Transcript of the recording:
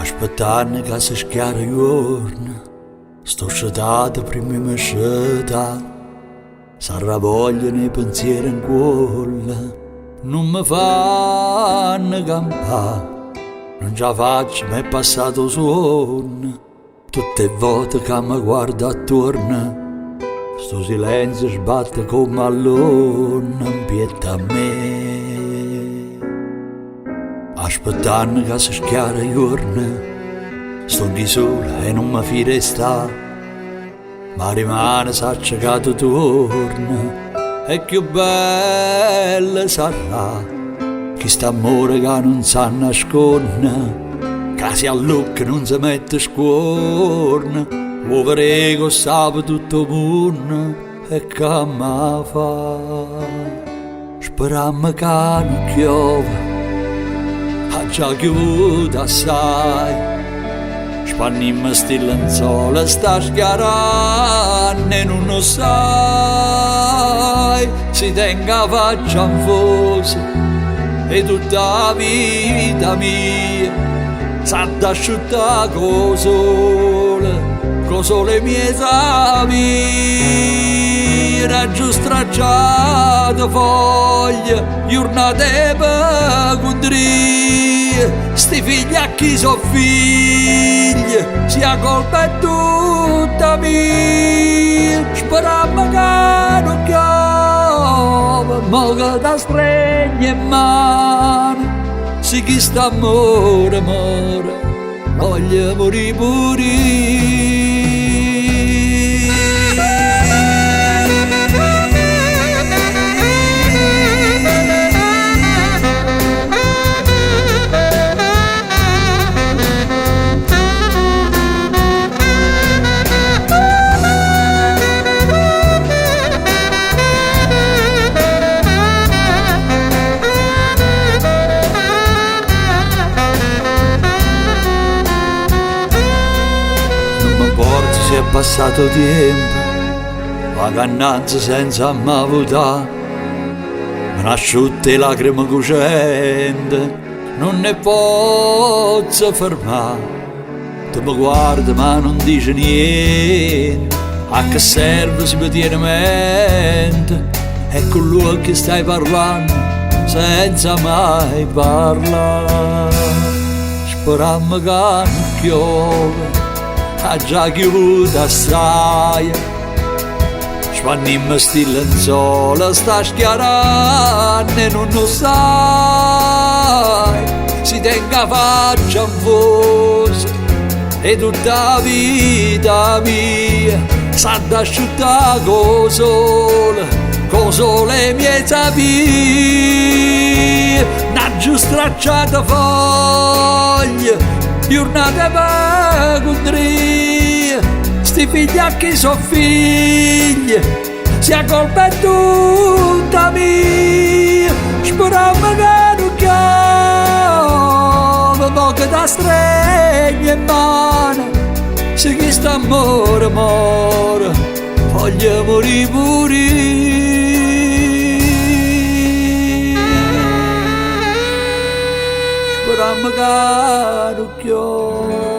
Aspettando che si schiara il giorno, sto scedato prima mi sceda, s'arravogliano i pensieri in cuore, non mi fanno campare, non ce la faccio, mi è passato sonno, tutte le volte che mi guardo attorno, sto silenzio sbatte come all'onna, impietta a me. Aspettando che si schiara il giorno, sto di sole e non mi fide sta, ma rimane s'accecato torna, e più bella sarà, chi sta amore che non sa nasconde, che si allucca non si mette scuorna, muovere con sape tutto mondo, e che mi fa, sperammo che non piove, ha già chiuso assai, spannimmo sti lenzuola, sta schiarando e non lo sai, si tenga faccia anfosa e tutta la vita mia s'ha d'asciuttare con sole mie savi, raggio stracciato foglie, giornate per condrie, sti figli a chi so figli, sia colpa è tutta mia, sperammo che non piove, mo che da stregna in mano, si chi sta amore, voglia morire pure. È passato tempo, vagannanza senza m'avutà, me n'asciutte lacrime cucente, non ne posso fermare. Tu mi guardi ma non dici niente, a che serve si mi tiene mente, è con lui che stai parlando senza mai parlare. Sperammo che non piove, ha già chiuso assai, spannimmo sti lenzuola, sta schiarando e non lo sai, si tenga faccia anfosa e tutta la vita mia s'ha d'asciuttare con sole mie savi, n'aggio stracciata foglie, giornate per condrie, sti figli a chi so figli, sia colpa è tutta mia, sperammo che non piove, mo che da stregna in mano, se chi sta amore, voglia morire pure. Sperammo che non piove.